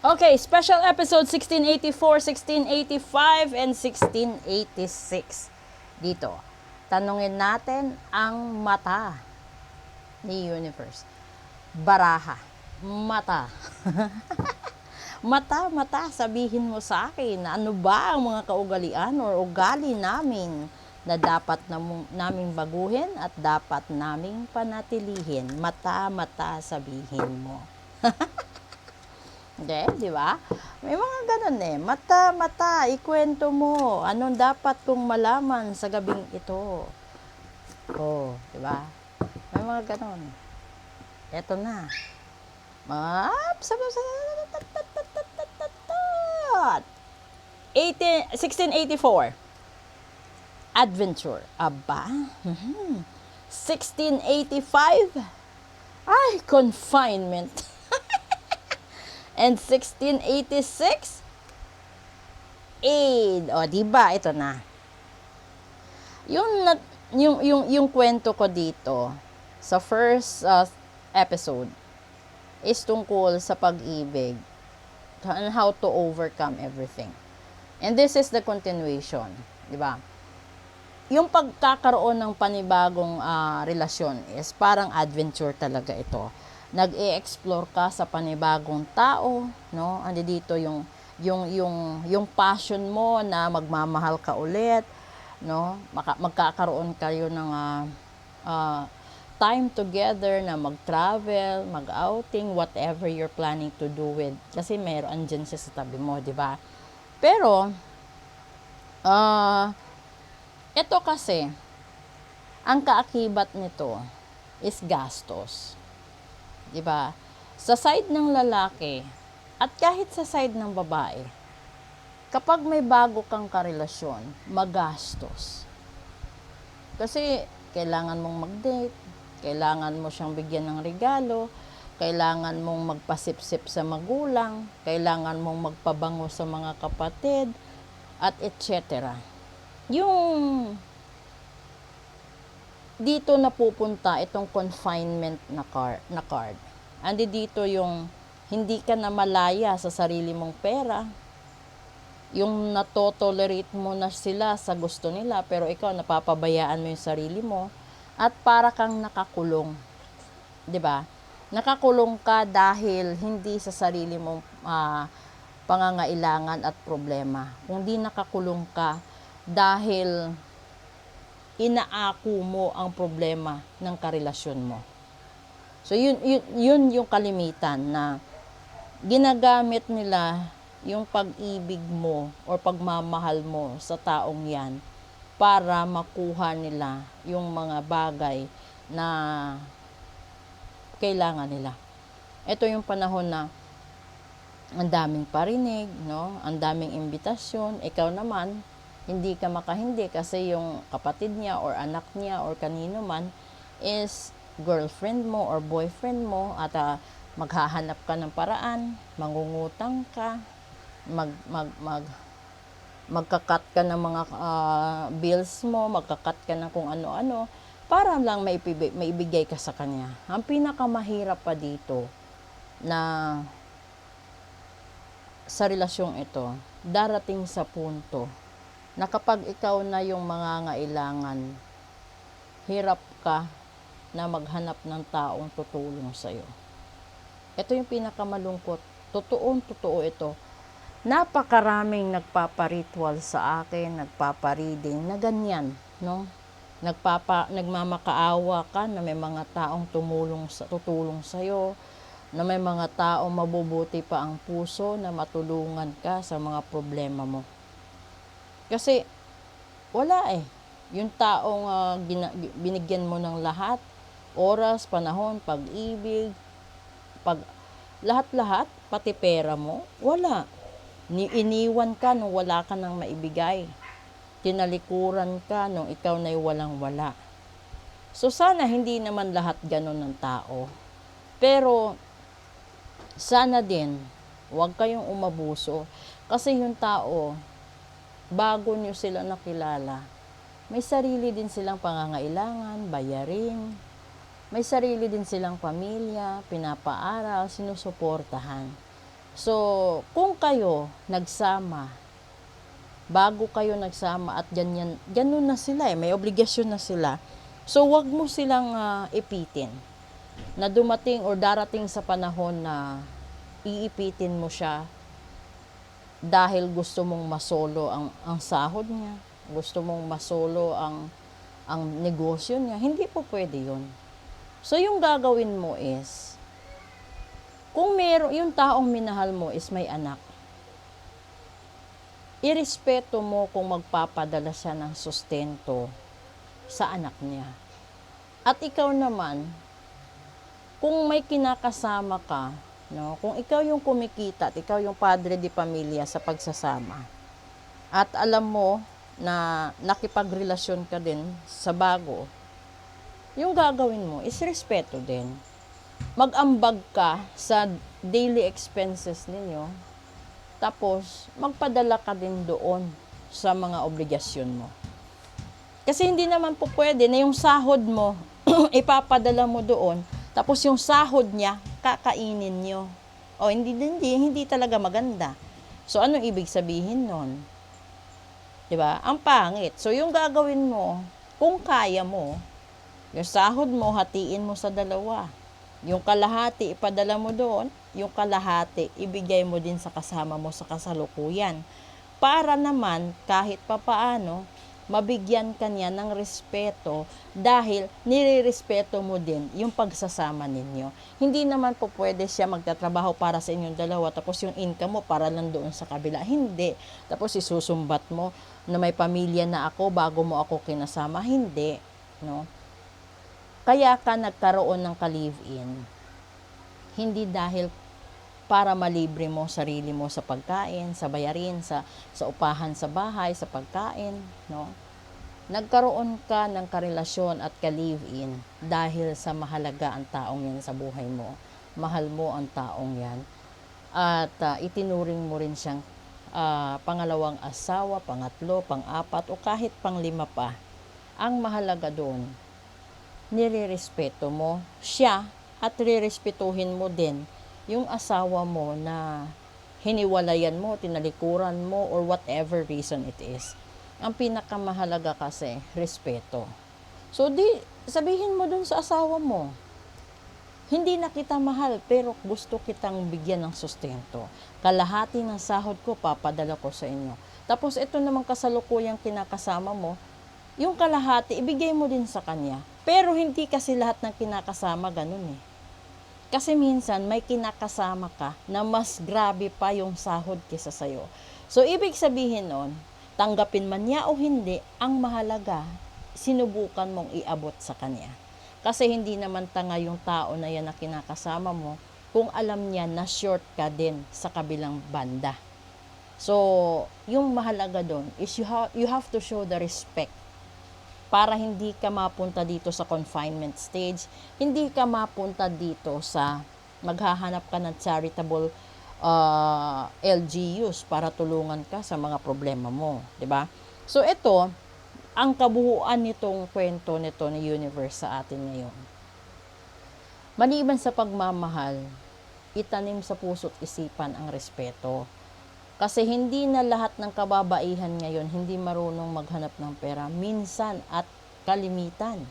Okay, special episode 1684, 1685, and 1686. Dito, tanungin natin ang mata ni Universe. Baraha. Mata. Mata, sabihin mo sa akin, ano ba ang mga kaugalian or ugali namin na dapat naming baguhin at dapat naming panatilihin. Mata, sabihin mo. Di ba? May mga ganun eh. Mata, ikwento mo. Anong dapat kong malaman sa gabing ito? Oh, di ba? May mga ganun. Eto na. 1684. Adventure. Aba? 1685. Ay, confinement. And 1686, aid. O, diba? Ito na. Yung kwento ko dito sa first episode is tungkol sa pag-ibig and how to overcome everything. And this is the continuation. Diba? Yung pagkakaroon ng panibagong relasyon is parang adventure talaga ito. Nag-e-explore ka sa panibagong tao, no? Andi dito yung passion mo na magmamahal ka ulit, no? Magkakaroon kayo ng time together na mag-travel, mag-outing, whatever you're planning to do with. Kasi meron andyan siya sa tabi mo, di ba? Pero ito kasi ang kaakibat nito is gastos. Diba? Sa side ng lalaki at kahit sa side ng babae, kapag may bago kang karelasyon, magastos. Kasi kailangan mong mag-date, kailangan mo siyang bigyan ng regalo, kailangan mong magpasipsip sa magulang, kailangan mong magpabango sa mga kapatid, at etc. Yung dito napupunta itong confinement na card. Andi dito yung hindi ka na malaya sa sarili mong pera. Yung natotolerate mo na sila sa gusto nila pero ikaw napapabayaan mo yung sarili mo at para kang nakakulong. 'Di ba? Nakakulong ka dahil hindi sa sarili mong pangangailangan at problema. Kundi nakakulong ka dahil inaako mo ang problema ng karelasyon mo. So, yun yung kalimitan na ginagamit nila yung pag-ibig mo or pagmamahal mo sa taong yan para makuha nila yung mga bagay na kailangan nila. Ito yung panahon na ang daming parinig, no? Ang daming imbitasyon. Ikaw naman, hindi ka makahindi kasi yung kapatid niya or anak niya or kanino man is girlfriend mo or boyfriend mo at maghahanap ka ng paraan, mangungutang ka, magkakat ka ng mga bills mo, magkakat ka ng kung ano-ano para lang maibigay ka sa kanya. Ang pinakamahirap pa dito na sa relasyong ito, darating sa punto na kapag ikaw na yung mangangailangan, hirap ka na maghanap ng taong tutulong sa'yo. Ito yung pinakamalungkot. Totoo ito. Napakaraming nagpaparitual sa akin, nagpapareading na ganyan, no? Nagmamakaawa ka na may mga taong tutulong sa'yo, na may mga taong mabubuti pa ang puso na matulungan ka sa mga problema mo. Kasi, wala eh. Yung taong binigyan mo ng lahat, oras, panahon, pag-ibig, lahat-lahat, pati pera mo, wala. Iniwan ka nung wala ka nang maibigay. Tinalikuran ka nung ikaw na'y walang-wala. So, sana hindi naman lahat ganun ng tao. Pero, sana din, huwag kayong umabuso. Kasi yung tao, bago nyo sila nakilala, may sarili din silang pangangailangan, bayarin. May sarili din silang pamilya, pinapaaral, sinusuportahan. So, kung kayo nagsama, bago kayo nagsama at ganun na sila may obligasyon na sila. So, wag mo silang ipitin na dumating or darating sa panahon na iipitin mo siya dahil gusto mong masolo ang sahod niya, gusto mong masolo ang negosyo niya. Hindi po pwede yun. So, yung gagawin mo is, kung yung taong minahal mo is may anak, irespeto mo kung magpapadala siya ng sustento sa anak niya. At ikaw naman, kung may kinakasama ka, no, kung ikaw yung kumikita at ikaw yung padre di pamilya sa pagsasama, at alam mo na nakipagrelasyon ka din sa bago, yung gagawin mo is respeto din. Mag-ambag ka sa daily expenses ninyo, tapos magpadala ka din doon sa mga obligasyon mo. Kasi hindi naman po pwede na yung sahod mo, ipapadala mo doon, tapos yung sahod niya, kakainin nyo. O, hindi talaga maganda. So, anong ibig sabihin nun? Diba? Ang pangit. So, yung gagawin mo, kung kaya mo, yung sahod mo, hatiin mo sa dalawa. Yung kalahati, ipadala mo doon. Yung kalahati, ibigay mo din sa kasama mo sa kasalukuyan. Para naman, kahit papaano, mabigyan ka niya ng respeto dahil nirerespeto mo din yung pagsasama ninyo. Hindi naman po pwede siya magtatrabaho para sa inyong dalawa tapos yung income mo para lang doon sa kabila. Hindi. Tapos isusumbat mo na may pamilya na ako bago mo ako kinasama. Hindi. No? Kaya ka nagkaroon ng ka-live-in. Hindi dahil para malibre mo sarili mo sa pagkain, sa bayarin, sa upahan sa bahay, sa pagkain, no? Nagkaroon ka ng karelasyon at ka-live-in dahil sa mahalaga ang taong yan sa buhay mo. Mahal mo ang taong yan. At itinuring mo rin siyang pangalawang asawa, pangatlo, pang-apat, o kahit pang-lima pa. Ang mahalaga doon, nirerespeto mo siya at rirespetuhin mo din yung asawa mo na hiniwalayan mo, tinalikuran mo, or whatever reason it is. Ang pinakamahalaga kasi, respeto. So, sabihin mo dun sa asawa mo, hindi na kita mahal, pero gusto kitang bigyan ng sustento. Kalahati ng sahod ko, papadala ko sa inyo. Tapos, ito naman kasalukuyang kinakasama mo, yung kalahati, ibigay mo din sa kanya. Pero hindi kasi lahat ng kinakasama ganun eh. Kasi minsan may kinakasama ka na mas grabe pa yung sahod kesa sa'yo. So, ibig sabihin nun, tanggapin man niya o hindi, ang mahalaga, sinubukan mong iabot sa kanya. Kasi hindi naman tanga yung tao na yan na kinakasama mo kung alam niya na short ka din sa kabilang banda. So, yung mahalaga doon is you have to show the respect para hindi ka mapunta dito sa confinement stage, hindi ka mapunta dito sa maghahanap ka ng charitable LGUs para tulungan ka sa mga problema mo, 'di ba? So ito, ang kabuuan nitong kwento nito ni Universe sa atin ngayon. Maliban sa pagmamahal, itanim sa puso't isipan ang respeto. Kasi hindi na lahat ng kababaihan ngayon hindi marunong maghanap ng pera. Minsan at kalimitan,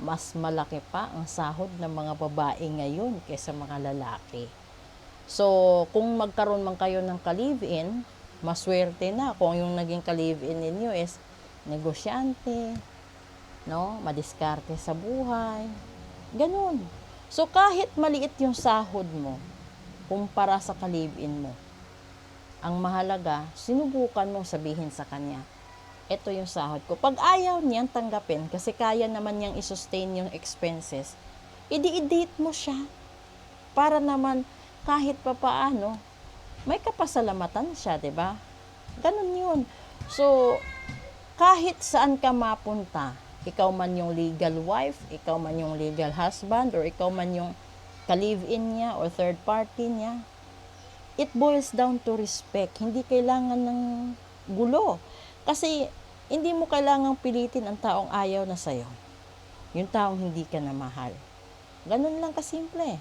mas malaki pa ang sahod ng mga babae ngayon kaysa mga lalaki. So, kung magkaroon man kayo ng ka-live-in, maswerte na kung yung naging ka-live-in ninyo is negosyante, no? Madiskarte sa buhay. Ganun. So, kahit maliit yung sahod mo, kumpara sa ka-live-in mo, ang mahalaga, sinubukan mong sabihin sa kanya, ito yung sahod ko. Pag ayaw niyang tanggapin, kasi kaya naman niyang isustain yung expenses, i-date mo siya. Para naman, kahit pa paano, may kapasalamatan siya, di ba? Ganun yun. So, kahit saan ka mapunta, ikaw man yung legal wife, ikaw man yung legal husband, or ikaw man yung ka-live-in niya, or third party niya, it boils down to respect. Hindi kailangan ng gulo. Kasi, hindi mo kailangang pilitin ang taong ayaw na sa'yo. Yung taong hindi ka na mahal. Ganun lang kasimple.